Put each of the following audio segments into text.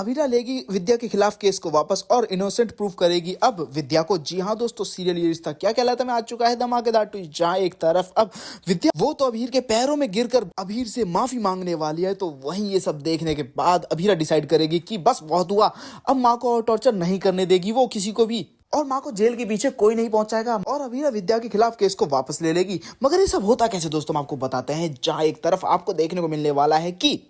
अभीरा लेगी विद्या के खिलाफ केस को वापस और इनोसेंट प्रूफ करेगी अब विद्या को। जी हाँ दोस्तों, सीरियल ये रिश्ता क्या कहलाता में आ चुका है धमाकेदार ट्विस्ट, जहाँ एक तरफ अब विद्या वो तो अभीर के पैरों में गिरकर अभीर से माफी मांगने वाली है, तो वहीं ये सब देखने के बाद अभीरा डिसाइड करेगी कि बस बहुत हुआ, अब माँ को और टॉर्चर नहीं करने देगी वो किसी को भी, और माँ को जेल के पीछे कोई नहीं पहुंचाएगा और अभीरा विद्या के खिलाफ केस को वापस ले लेगी। मगर ये सब होता कैसे दोस्तों, हम आपको बताते हैं। जहाँ एक तरफ आपको देखने को मिलने वाला है कि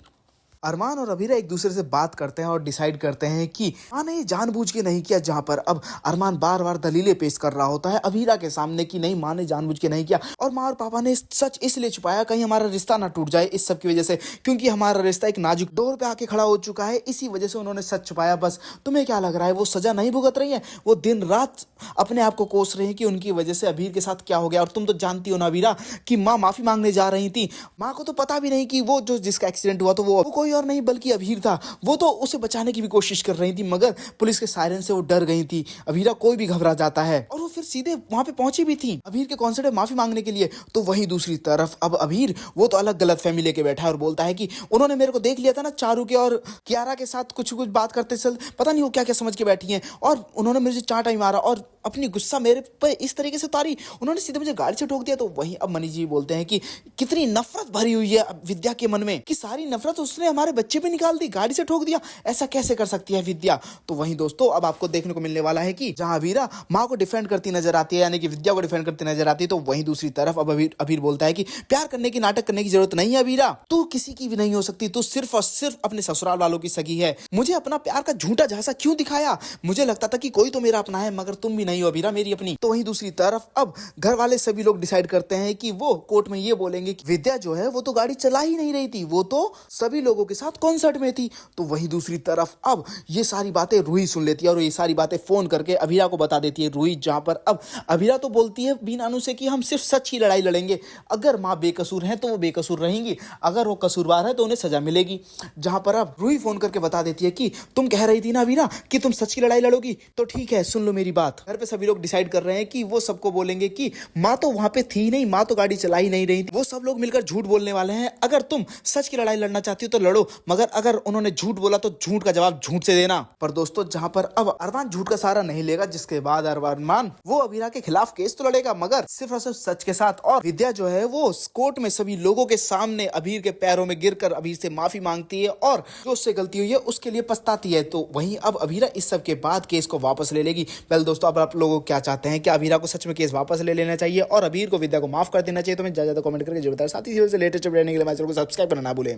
अरमान और अभीरा एक दूसरे से बात करते हैं और डिसाइड करते हैं कि माँ ने जानबूझ के नहीं किया, जहां पर अब अरमान बार बार दलीलें पेश कर रहा होता है अभीरा के सामने कि नहीं, माँ ने जानबूझ के नहीं किया और माँ और पापा ने सच इसलिए छुपाया कहीं हमारा रिश्ता ना टूट जाए इस सब की वजह से, क्योंकि हमारा रिश्ता एक नाजुक डोर पे आके खड़ा हो चुका है, इसी वजह से उन्होंने सच छुपाया। बस तुम्हें क्या लग रहा है वो सजा नहीं भुगत रही है? वो दिन रात अपने आप को कोस रहे हैं कि उनकी वजह से अभीर के साथ क्या हो गया। और तुम तो जानती हो ना अभीरा कि माँ माफी मांगने जा रही थी, माँ को तो पता भी नहीं कि वो जो जिसका एक्सीडेंट हुआ तो वो कोई और नहीं बल्कि अभीर था। वो तो उसे बचाने की भी कोशिश कर रही थी, मगर पुलिस के सायरन से वो डर गई थी। अभीरा कोई भी घबरा जाता है और वो फिर सीधे वहां पे पहुंची भी थी अभीर के कॉन्सर्ट में माफी मांगने के लिए। तो वहीं दूसरी तरफ अब अभीर वो तो अलग गलत फहमी लेके बैठा है और बोलता है कि उन्होंने मेरे को देख लिया था ना चारू के और कियारा के साथ कुछ कुछ बात करते चल, पता नहीं वो क्या क्या समझ के बैठी हैं, और उन्होंने मुझे चांटा ही मारा और अपनी गुस्सा मेरे पे इस तरीके से उतारी, उन्होंने सीधे मुझे गाड़ी से ठोक दिया। तो वहीं अब मनीष जी बोलते हैं कि कितनी नफरत भरी हुई है विद्या के मन में कि सारी नफरत उसने हमारे बच्चे पे निकाल दी, गाड़ी से ठोक दिया, ऐसा कैसे कर सकती है विद्या। तो वहीं दोस्तों अब आपको देखने को मिलने वाला है कि जहां अभीरा माँ को डिफेंड करती नजर आती है, यानी कि विद्या को डिफेंड करती नजर आती है, तो वहीं दूसरी तरफ अब अभीर बोलता है कि प्यार करने की नाटक करने की जरूरत नहीं है अभीरा, तू किसी की भी नहीं हो सकती, तू सिर्फ और सिर्फ अपने ससुराल वालों की सगी है। मुझे अपना प्यार का झूठा झांसा क्यों दिखाया? मुझे लगता था कि कोई तो मेरा अपना है, मगर तुम भी नहीं हो अभीरा मेरी अपनी। तो वहीं दूसरी तरफ अब घर वाले सभी लोग डिसाइड करते हैं कि वो कोर्ट में ये बोलेंगे कि विद्या जो है वो तो गाड़ी चला ही नहीं रही थी, वो तो सभी लोगों के साथ कॉन्सर्ट में थी। तो वहीं दूसरी तरफ अब ये सारी बातें रूही सुन लेती है और ये सारी बातें फोन करके अभीरा को बता देती है रूही, जहां पर अब अभीरा तो बोलती है बीना अनु से कि हम सिर्फ सच की लड़ाई लड़ेंगे, अगर माँ बेकसूर है तो वो बेकसूर रहेंगी, अगर वो कसूरवार है तो उन्हें सजा मिलेगी। जहां पर अब रूही फोन करके बता देती है कि तुम कह रही थी ना अभीरा कि तुम सच की लड़ाई लड़ोगी, तो ठीक है सुन लो मेरी बात। घर पे सभी लोग डिसाइड कर रहे हैं कि वो सबको बोलेंगे कि माँ तो वहां पे थी नहीं, माँ तो गाड़ी चला ही नहीं रही थी, वो सब लोग मिलकर झूठ बोलने वाले हैं। अगर तुम सच की लड़ाई लड़ना चाहती हो तो लड़ो, मगर अगर उन्होंने झूठ बोला तो झूठ का जवाब झूठ से देना। पर दोस्तों जहां पर अब अरमान झूठ का सहारा नहीं लेगा, जिसके बाद अरमान वो अभीरा के खिलाफ केस तो लड़ेगा, मगर सिर्फ और सिर्फ सच के साथ। और विद्या जो है वो कोर्ट में सभी लोगों के सामने अभीर के पैरों में गिरकर अभीर से माफी मांगती है और जो उससे गलती हुई है उसके लिए पछताती है। तो वहीं अब अभीरा इस सब के बाद केस को वापस ले लेगी। पहले दोस्तों अब आप लोगों क्या चाहते हैं, क्या अभीरा को सच में केस वापस ले लेना चाहिए और अभीर को विद्या को माफ कर देना चाहिए? तो मैं ज्यादा कमेंट करके जरूर बताएं। साथ ही से लेटेस्ट अपडेट के लिए मेरे चैनल को सब्सक्राइब करना ना भूलें।